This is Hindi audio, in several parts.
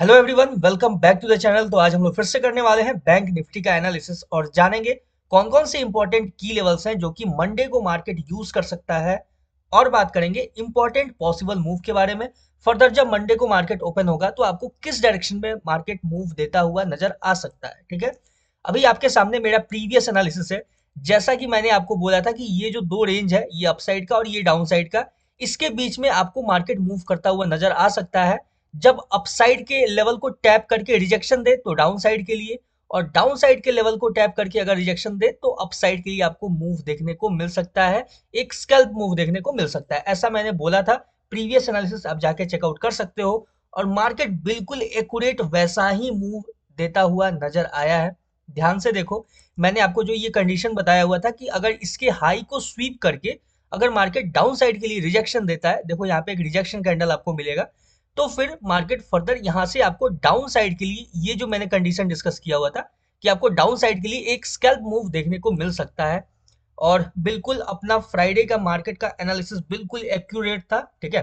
Hello everyone, welcome back to the channel. तो आज हम लोग फिर से करने वाले हैं बैंक निफ्टी का एनालिसिस और जानेंगे कौन कौन से इंपॉर्टेंट की लेवल्स हैं जो कि मंडे को मार्केट यूज कर सकता है। और बात करेंगे इंपॉर्टेंट पॉसिबल मूव के बारे में। फर्दर जब मंडे को मार्केट ओपन होगा तो आपको किस डायरेक्शन में मार्केट मूव देता हुआ नजर आ सकता है। ठीक है, अभी आपके सामने मेरा प्रीवियस एनालिसिस है। जैसा कि मैंने आपको बोला था कि ये जो दो रेंज है, ये अपसाइड का और ये डाउन साइड का, इसके बीच में आपको मार्केट मूव करता हुआ नजर आ सकता है। जब अपसाइड के लेवल को टैप करके रिजेक्शन दे तो डाउन साइड के लिए, और डाउन साइड के लेवल को टैप करके अगर रिजेक्शन दे तो अपसाइड के लिए आपको मूव देखने को मिल सकता है। एक स्कैल्प मूव देखने को मिल सकता है, ऐसा मैंने बोला था। प्रीवियस एनालिसिस आप जाके चेकआउट कर सकते हो। और मार्केट बिल्कुल एक्यूरेट वैसा ही मूव देता हुआ नजर आया है। ध्यान से देखो, मैंने आपको जो ये कंडीशन बताया हुआ था कि अगर इसके हाई को स्वीप करके अगर मार्केट डाउन साइड के लिए रिजेक्शन देता है, देखो यहाँ पे एक रिजेक्शन कैंडल आपको मिलेगा, तो फिर मार्केट फर्दर यहाँ से आपको डाउन साइड के लिए, ये जो मैंने कंडीशन डिस्कस किया हुआ था कि आपको डाउन साइड के लिए एक स्कैल्प मूव देखने को मिल सकता है। और बिल्कुल अपना फ्राइडे का मार्केट का एनालिसिस बिल्कुल एक्यूरेट था। ठीक है,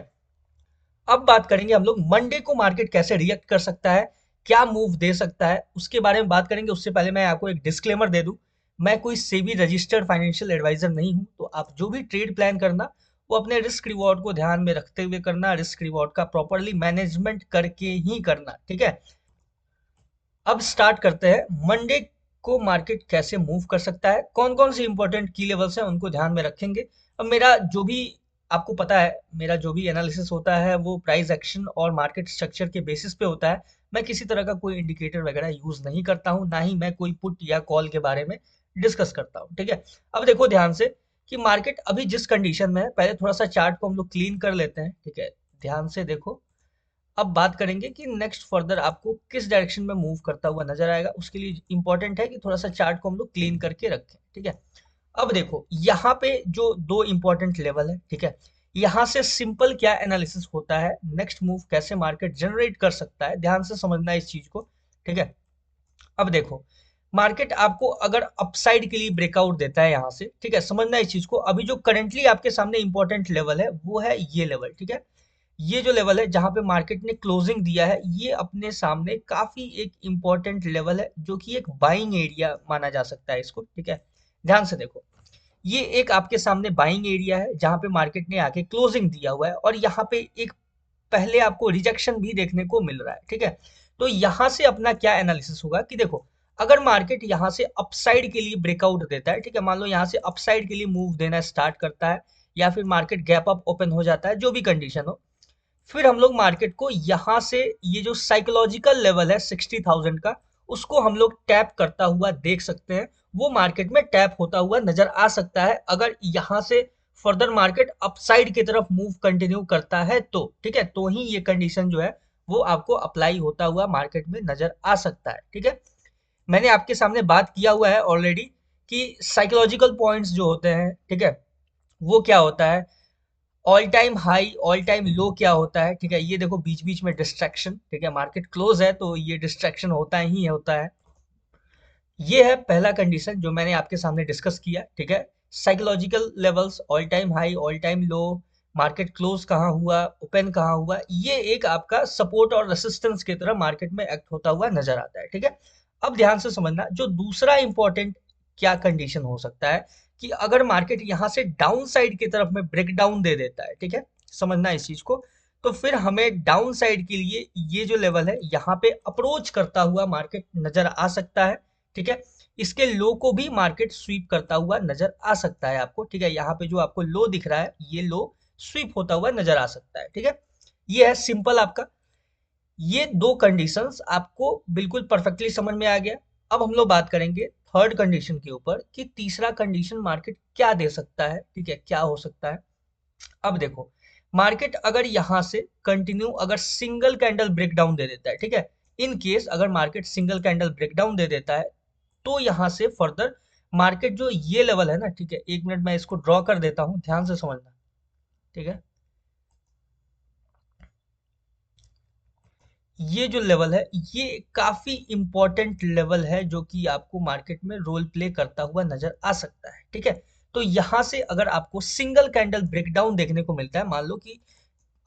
अब बात करेंगे हम लोग मंडे को मार्केट कैसे रिएक्ट कर सकता है, क्या मूव दे सकता है, उसके बारे में बात करेंगे। उससे पहले मैं आपको एक डिस्क्लेमर दे दूं, मैं कोई सेबी रजिस्टर्ड फाइनेंशियल एडवाइजर नहीं हूं। तो आप जो भी ट्रेड प्लान करना, वो अपने रिस्क रिवॉर्ड को ध्यान में रखते हुए करना, रिस्क रिवॉर्ड का प्रॉपरली मैनेजमेंट करके ही करना। ठीक है, अब स्टार्ट करते हैं मंडे को मार्केट कैसे मूव कर सकता है, कौन कौन सी इंपॉर्टेंट की लेवल्स हैं उनको ध्यान में रखेंगे। अब मेरा जो भी, आपको पता है, मेरा जो भी एनालिसिस होता है वो प्राइस एक्शन और मार्केट स्ट्रक्चर के बेसिस पे होता है। मैं किसी तरह का कोई इंडिकेटर वगैरह यूज नहीं करता हूँ, ना ही मैं कोई पुट या कॉल के बारे में डिस्कस करता हूँ। ठीक है, अब देखो ध्यान से कि मार्केट अभी जिस कंडीशन में है, पहले थोड़ा सा चार्ट को हम लोग क्लीन कर लेते हैं। ठीक है, ध्यान से देखो। अब बात करेंगे कि नेक्स्ट फर्दर आपको किस डायरेक्शन में मूव करता हुआ नजर आएगा। उसके लिए इंपॉर्टेंट है कि थोड़ा सा चार्ट को हम लोग क्लीन करके रखें। ठीक है, अब देखो यहाँ पे जो दो इंपॉर्टेंट लेवल है, ठीक है, यहाँ से सिंपल क्या एनालिसिस होता है, नेक्स्ट मूव कैसे मार्केट जनरेट कर सकता है, ध्यान से समझना है इस चीज को। ठीक है, अब देखो मार्केट आपको अगर अपसाइड के लिए ब्रेकआउट देता है यहाँ से, ठीक है, समझना है इस चीज को। अभी जो करंटली आपके सामने इंपॉर्टेंट लेवल है वो है ये लेवल। ठीक है, ये जो लेवल है जहां पे मार्केट ने क्लोजिंग दिया है, ये अपने सामने काफी एक इंपॉर्टेंट लेवल है, जो कि एक बाइंग एरिया माना जा सकता है इसको। ठीक है, ध्यान से देखो, ये एक आपके सामने बाइंग एरिया है जहां पे मार्केट ने आके क्लोजिंग दिया हुआ है, और यहाँ पे एक पहले आपको रिजेक्शन भी देखने को मिल रहा है। ठीक है, तो यहाँ से अपना क्या एनालिसिस होगा कि देखो, अगर मार्केट यहाँ से अपसाइड के लिए ब्रेकआउट देता है, ठीक है, मान लो यहाँ से अपसाइड के लिए मूव देना स्टार्ट करता है, या फिर मार्केट गैप अप ओपन हो जाता है, जो भी कंडीशन हो, फिर हम लोग मार्केट को यहाँ से ये जो साइकोलॉजिकल लेवल है 60,000 का, उसको हम लोग टैप करता हुआ देख सकते हैं। वो मार्केट में टैप होता हुआ नजर आ सकता है अगर यहाँ से फर्दर मार्केट अपसाइड की तरफ मूव कंटिन्यू करता है तो। ठीक है, तो ही ये कंडीशन जो है वो आपको अप्लाई होता हुआ मार्केट में नजर आ सकता है। ठीक है, मैंने आपके सामने बात किया हुआ है ऑलरेडी कि साइकोलॉजिकल पॉइंट्स जो होते हैं, ठीक है, वो क्या होता है, all time high all time low क्या होता है। ठीक है, ये देखो बीच बीच में डिस्ट्रैक्शन, ठीक है, मार्केट क्लोज है तो ये डिस्ट्रैक्शन होता ही होता है। ये है पहला कंडीशन जो मैंने आपके सामने डिस्कस किया। ठीक है, psychological levels, all time high all time low, market close कहाँ हुआ, ओपन कहाँ हुआ, ये एक आपका सपोर्ट और रेसिस्टेंस की तरह मार्केट में एक्ट होता हुआ नजर आता है। ठीक है, अब ध्यान से समझना, जो दूसरा इंपॉर्टेंट क्या कंडीशन हो सकता है कि अगर मार्केट यहाँ से डाउन साइड की तरफ में ब्रेक डाउन दे देता है, ठीक है, समझना इस चीज को, तो फिर हमें डाउन साइड के लिए ये जो लेवल है यहाँ पे अप्रोच करता हुआ मार्केट नजर आ सकता है। ठीक है, इसके लो को भी मार्केट स्वीप करता हुआ नजर आ सकता है आपको। ठीक है, यहाँ पे जो आपको लो दिख रहा है, ये लो स्वीप होता हुआ नजर आ सकता है। ठीक है, ये है सिंपल आपका, ये दो कंडीशंस आपको बिल्कुल परफेक्टली समझ में आ गया। अब हम लोग बात करेंगे थर्ड कंडीशन के ऊपर कि तीसरा कंडीशन मार्केट क्या दे सकता है। ठीक है, क्या हो सकता है। अब देखो, मार्केट अगर यहाँ से कंटिन्यू अगर सिंगल कैंडल ब्रेकडाउन दे देता है, ठीक है, इन केस अगर मार्केट सिंगल कैंडल ब्रेकडाउन दे देता है, तो यहाँ से फर्दर मार्केट जो ये लेवल है ना, ठीक है, एक मिनट मैं इसको ड्रॉ कर देता हूँ, ध्यान से समझना। ठीक है, ये जो लेवल है, ये काफी इंपॉर्टेंट लेवल है जो कि आपको मार्केट में रोल प्ले करता हुआ नजर आ सकता है। ठीक है, तो यहां से अगर आपको सिंगल कैंडल ब्रेकडाउन देखने को मिलता है, मान लो कि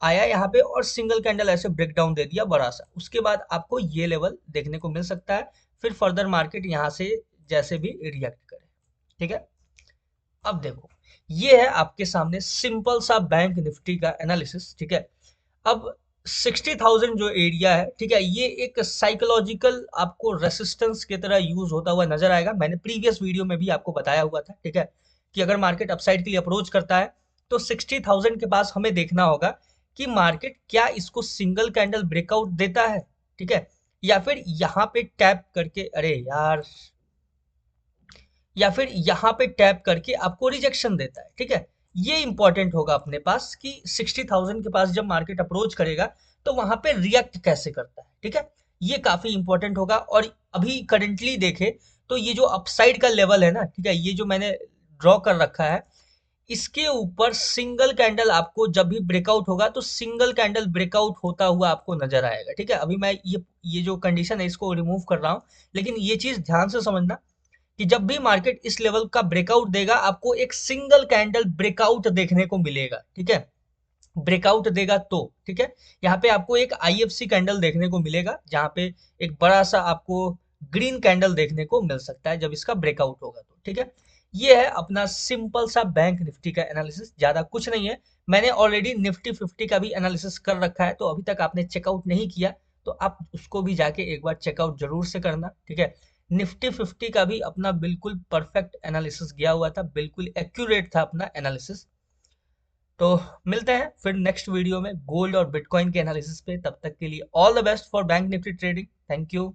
आया यहाँ पे और सिंगल कैंडल ऐसे ब्रेक डाउन दे दिया बड़ा सा, उसके बाद आपको ये लेवल देखने को मिल सकता है, फिर फर्दर मार्केट यहाँ से जैसे भी रिएक्ट करे। ठीक है, अब देखो ये है आपके सामने सिंपल सा बैंक निफ्टी का एनालिसिस। ठीक है, अब 60,000 जो एरिया है, ठीक है, ये एक साइकोलॉजिकल आपको रेसिस्टेंस की तरह यूज होता हुआ नजर आएगा। मैंने प्रीवियस वीडियो में भी आपको बताया हुआ था, ठीक है, कि अगर मार्केट अपसाइड के लिए अप्रोच करता है तो 60,000 के पास हमें देखना होगा कि मार्केट क्या इसको सिंगल कैंडल ब्रेकआउट देता है, ठीक है, या फिर यहाँ पे टैप करके, अरे यार, या फिर यहाँ पे टैप करके आपको रिजेक्शन देता है। ठीक है, ये इंपॉर्टेंट होगा अपने पास कि 60,000 के पास जब मार्केट अप्रोच करेगा तो वहां पे रिएक्ट कैसे करता है। ठीक है, ये काफी इंपॉर्टेंट होगा। और अभी करंटली देखे तो ये जो अपसाइड का लेवल है ना, ठीक है, ये जो मैंने ड्रॉ कर रखा है, इसके ऊपर सिंगल कैंडल आपको जब भी ब्रेकआउट होगा तो सिंगल कैंडल ब्रेकआउट होता हुआ आपको नजर आएगा। ठीक है, अभी मैं ये जो कंडीशन है इसको रिमूव कर रहा हूं, लेकिन ये चीज ध्यान से समझना कि जब भी मार्केट इस लेवल का ब्रेकआउट देगा आपको एक सिंगल कैंडल ब्रेकआउट देखने को मिलेगा। ठीक है, ब्रेकआउट देगा तो, ठीक है, यहाँ पे आपको एक आईएफसी कैंडल देखने को मिलेगा, जहां पे एक बड़ा सा आपको ग्रीन कैंडल देखने को मिल सकता है जब इसका ब्रेकआउट होगा तो। ठीक है, ये है अपना सिंपल सा बैंक निफ्टी का एनालिसिस, ज्यादा कुछ नहीं है। मैंने ऑलरेडी निफ्टी 50 का भी एनालिसिस कर रखा है, तो अभी तक आपने चेकआउट नहीं किया तो आप उसको भी जाके एक बार चेकआउट जरूर से करना। ठीक है, निफ्टी 50 का भी अपना बिल्कुल परफेक्ट एनालिसिस गया हुआ था, बिल्कुल एक्यूरेट था अपना एनालिसिस। तो मिलते हैं फिर नेक्स्ट वीडियो में गोल्ड और बिटकॉइन के एनालिसिस पे। तब तक के लिए all the best for bank Nifty trading. Thank you.